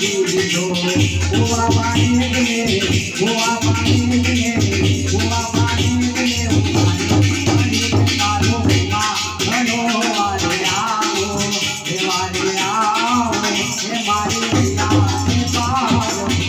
દીધો ઓવા પાણી ઓવા પાણી ઓવા પાણી પાણી તારો ઘણો વારે આવો હે મારી મૈયા હે પાર